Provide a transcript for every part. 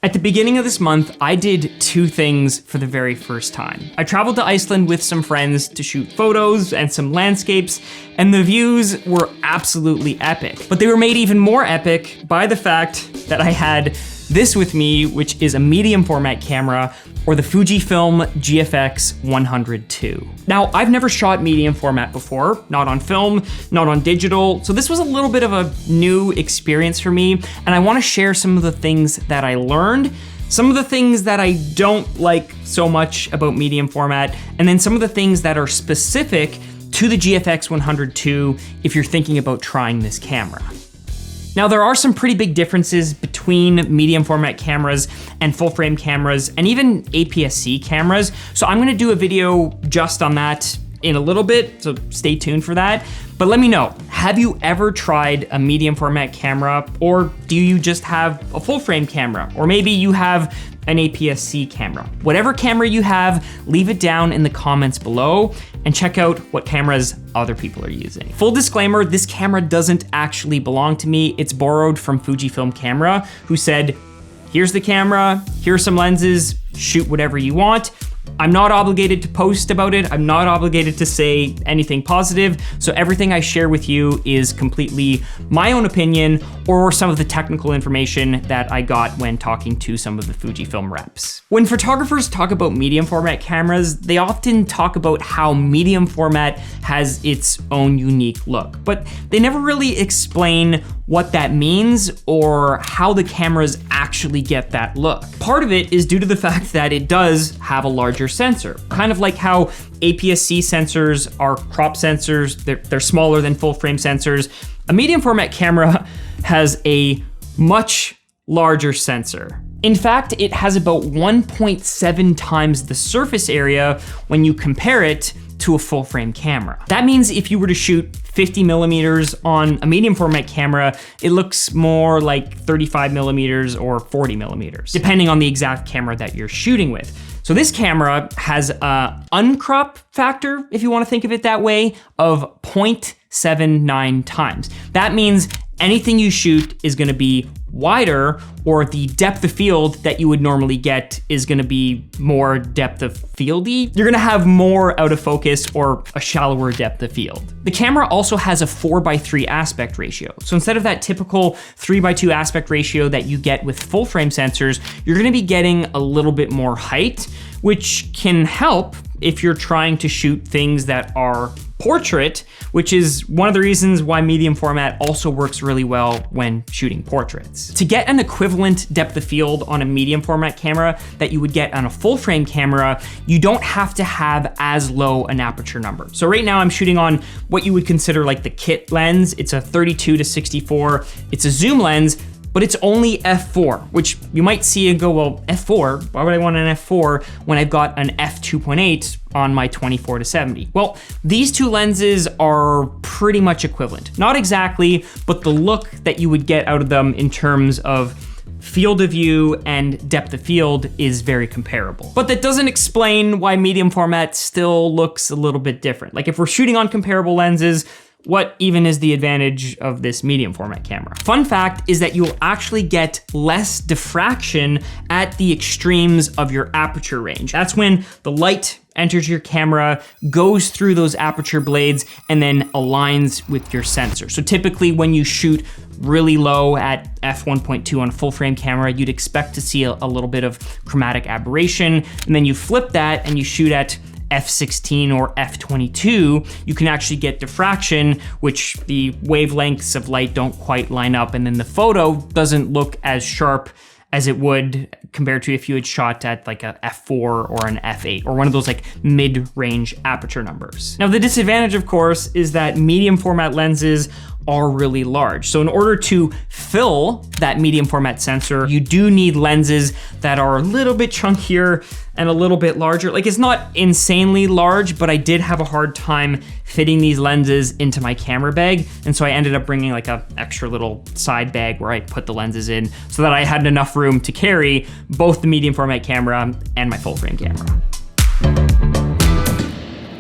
At the beginning of this month, I did two things for the very first time. I traveled to Iceland with some friends to shoot photos and some landscapes, and the views were absolutely epic. But they were made even more epic by the fact that I had this with me, which is a medium format camera, or the Fujifilm GFX100ii. Now, I've never shot medium format before, not on film, not on digital, so this was a little bit of a new experience for me, and I wanna share some of the things that I learned, some of the things that I don't like so much about medium format, and then some of the things that are specific to the GFX100ii if you're thinking about trying this camera. Now, there are some pretty big differences between medium format cameras and full frame cameras and even APS-C cameras. So I'm gonna do a video just on that in a little bit, so stay tuned for that. But let me know, have you ever tried a medium format camera, or do you just have a full frame camera? Or maybe you have an APS-C camera. Whatever camera you have, leave it down in the comments below and check out what cameras other people are using. Full disclaimer, this camera doesn't actually belong to me. It's borrowed from Fujifilm Camera, who said, here's the camera, here's some lenses, shoot whatever you want. I'm not obligated to post about it. I'm not obligated to say anything positive. So everything I share with you is completely my own opinion or some of the technical information that I got when talking to some of the Fujifilm reps. When photographers talk about medium format cameras, they often talk about how medium format has its own unique look, but they never really explain what that means or how the cameras actually get that look. Part of it is due to the fact that it does have a larger sensor, kind of like how APS-C sensors are crop sensors, they're smaller than full frame sensors. A medium format camera has a much larger sensor. In fact, it has about 1.7 times the surface area when you compare it to a full frame camera. That means if you were to shoot 50 millimeters on a medium format camera, it looks more like 35 millimeters or 40 millimeters, depending on the exact camera that you're shooting with. So this camera has an uncrop factor, if you want to think of it that way, of 0.79 times. That means anything you shoot is going to be wider, or the depth of field that you would normally get is gonna be more depth of fieldy. You're gonna have more out of focus or a shallower depth of field. The camera also has a 4:3 aspect ratio. So instead of that typical 3:2 aspect ratio that you get with full frame sensors, you're gonna be getting a little bit more height, which can help if you're trying to shoot things that are portrait, which is one of the reasons why medium format also works really well when shooting portraits. To get an equivalent depth of field on a medium format camera that you would get on a full frame camera, you don't have to have as low an aperture number. So right now I'm shooting on what you would consider like the kit lens. It's a 32-64. It's a zoom lens, but it's only f4, which you might see and go, well, f4, why would I want an f4 when I've got an f2.8 on my 24-70? Well, these two lenses are pretty much equivalent. Not exactly, but the look that you would get out of them in terms of field of view and depth of field is very comparable. But that doesn't explain why medium format still looks a little bit different. Like if we're shooting on comparable lenses, what even is the advantage of this medium format camera? Fun fact is that you'll actually get less diffraction at the extremes of your aperture range. That's when the light enters your camera, goes through those aperture blades, and then aligns with your sensor. So typically when you shoot really low at f1.2 on a full frame camera, you'd expect to see a little bit of chromatic aberration, and then you flip that and you shoot at f16 or f22, you can actually get diffraction, which the wavelengths of light don't quite line up, and then the photo doesn't look as sharp as it would compared to if you had shot at like a f4 or an f8 or one of those like mid-range aperture numbers. Now the disadvantage, of course, is that medium format lenses are really large. So in order to fill that medium format sensor, you do need lenses that are a little bit chunkier and a little bit larger. Like it's not insanely large, but I did have a hard time fitting these lenses into my camera bag. And so I ended up bringing like a extra little side bag where I put the lenses in so that I had enough room to carry both the medium format camera and my full frame camera.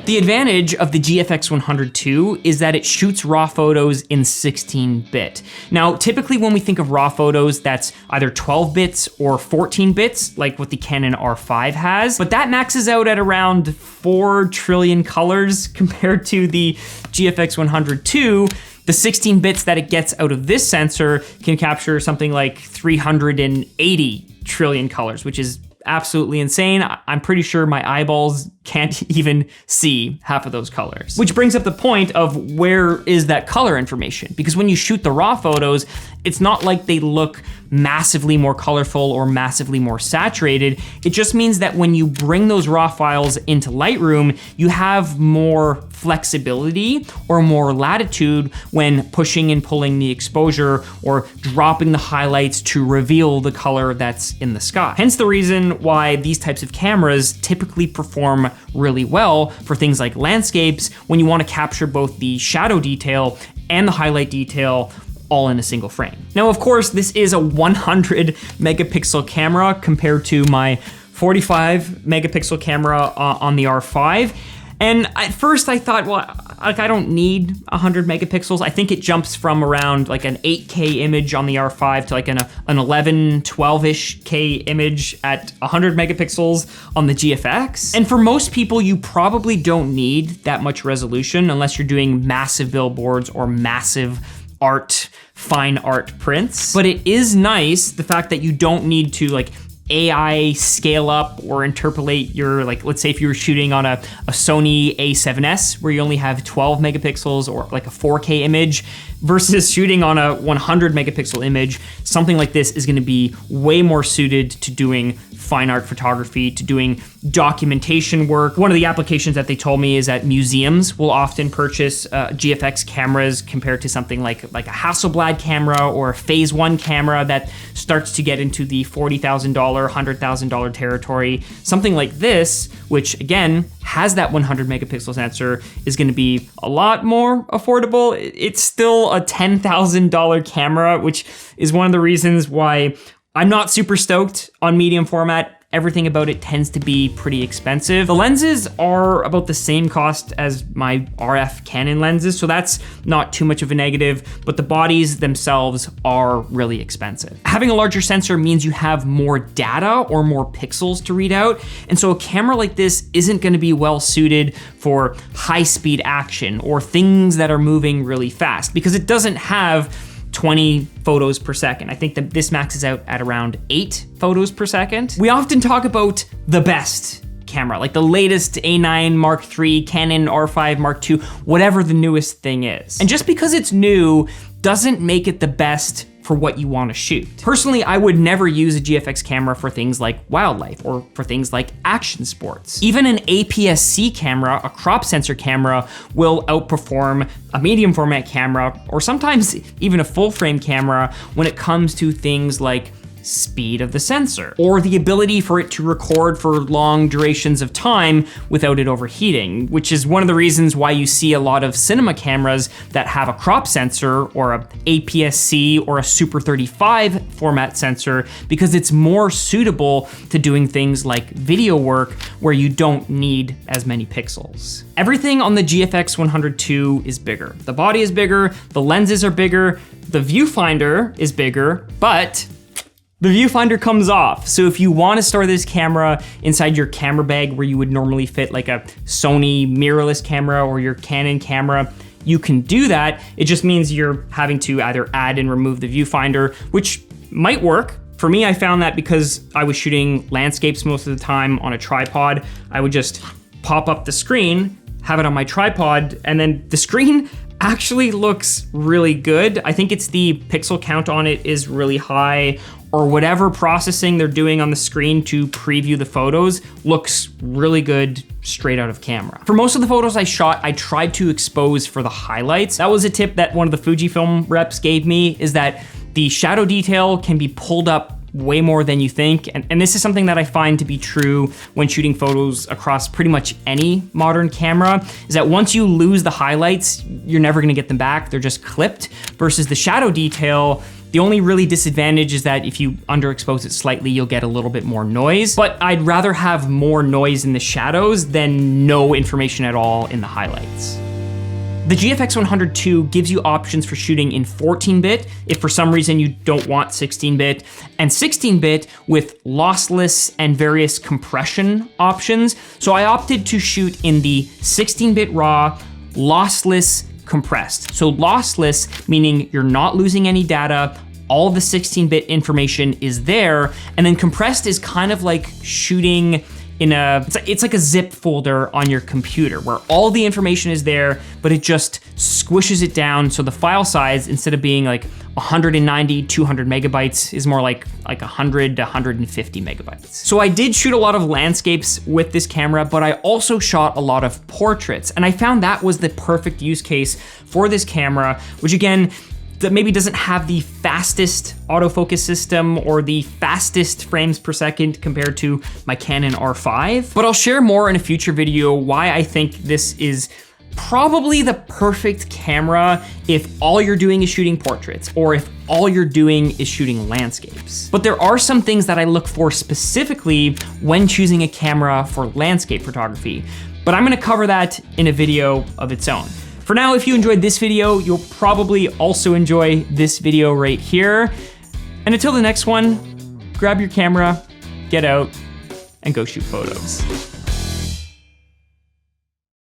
The advantage of the GFX100 II is that it shoots raw photos in 16-bit. Now, typically when we think of raw photos, that's either 12 bits or 14 bits, like what the Canon R5 has, but that maxes out at around 4 trillion colors compared to the GFX100 II. The 16 bits that it gets out of this sensor can capture something like 380 trillion colors, which is absolutely insane. I'm pretty sure my eyeballs can't even see half of those colors. Which brings up the point of where is that color information? Because when you shoot the raw photos, it's not like they look massively more colorful or massively more saturated. It just means that when you bring those raw files into Lightroom, you have more flexibility or more latitude when pushing and pulling the exposure or dropping the highlights to reveal the color that's in the sky. Hence the reason why these types of cameras typically perform really well for things like landscapes when you want to capture both the shadow detail and the highlight detail all in a single frame. Now, of course, this is a 100 megapixel camera compared to my 45 megapixel camera on the R5. And at first I thought, well, like I don't need 100 megapixels. I think it jumps from around like an 8K image on the R5 to like an 11, 12-ish K image at 100 megapixels on the GFX. And for most people, you probably don't need that much resolution unless you're doing massive billboards or massive art, fine art prints. But it is nice, the fact that you don't need to like AI scale up or interpolate your, like, let's say if you were shooting on a Sony A7S where you only have 12 megapixels or like a 4K image versus shooting on a 100 megapixel image, something like this is gonna be way more suited to doing fine art photography, to doing documentation work. One of the applications that they told me is that museums will often purchase GFX cameras compared to something like a Hasselblad camera or a Phase 1 camera that starts to get into the $40,000, $100,000 territory. Something like this, which again has that 100 megapixel sensor, is gonna be a lot more affordable. It's still a $10,000 camera, which is one of the reasons why I'm not super stoked on medium format. Everything about it tends to be pretty expensive. The lenses are about the same cost as my RF Canon lenses, so that's not too much of a negative, but the bodies themselves are really expensive. Having a larger sensor means you have more data or more pixels to read out, and so a camera like this isn't gonna be well suited for high-speed action or things that are moving really fast because it doesn't have 20 photos per second. I think that this maxes out at around 8 photos per second. We often talk about the best camera, like the latest A9 Mark III, Canon R5 Mark II, whatever the newest thing is. And just because it's new doesn't make it the best for what you want to shoot. Personally, I would never use a GFX camera for things like wildlife or for things like action sports. Even an APS-C camera, a crop sensor camera, will outperform a medium format camera or sometimes even a full frame camera when it comes to things like speed of the sensor or the ability for it to record for long durations of time without it overheating, which is one of the reasons why you see a lot of cinema cameras that have a crop sensor or a APS-C or a Super 35 format sensor, because it's more suitable to doing things like video work where you don't need as many pixels. Everything on the GFX100 II is bigger. The body is bigger, the lenses are bigger, the viewfinder is bigger, but the viewfinder comes off. So if you want to store this camera inside your camera bag where you would normally fit like a Sony mirrorless camera or your Canon camera, you can do that. It just means you're having to either add and remove the viewfinder, which might work. For me, I found that because I was shooting landscapes most of the time on a tripod, I would just pop up the screen, have it on my tripod, and then the screen actually looks really good. I think it's the pixel count on it is really high, or whatever processing they're doing on the screen to preview the photos looks really good straight out of camera. For most of the photos I shot, I tried to expose for the highlights. That was a tip that one of the Fujifilm reps gave me, is that the shadow detail can be pulled up way more than you think. And this is something that I find to be true when shooting photos across pretty much any modern camera, is that once you lose the highlights, you're never gonna get them back. They're just clipped. Versus the shadow detail, the only really disadvantage is that if you underexpose it slightly, you'll get a little bit more noise. But I'd rather have more noise in the shadows than no information at all in the highlights. The GFX100 II gives you options for shooting in 14-bit if for some reason you don't want 16-bit, and 16-bit with lossless and various compression options. So I opted to shoot in the 16-bit RAW, lossless, compressed. So lossless, meaning you're not losing any data, all the 16-bit information is there, and then compressed is kind of like shooting in it's like a zip folder on your computer where all the information is there, but it just squishes it down. So the file size, instead of being like 190, 200 megabytes, is more like 100 to 150 megabytes. So I did shoot a lot of landscapes with this camera, but I also shot a lot of portraits. And I found that was the perfect use case for this camera, which again, that maybe doesn't have the fastest autofocus system or the fastest frames per second compared to my Canon R5. But I'll share more in a future video why I think this is probably the perfect camera if all you're doing is shooting portraits, or if all you're doing is shooting landscapes. But there are some things that I look for specifically when choosing a camera for landscape photography. But I'm gonna cover that in a video of its own. For now, if you enjoyed this video, you'll probably also enjoy this video right here. And until the next one, grab your camera, get out, and go shoot photos.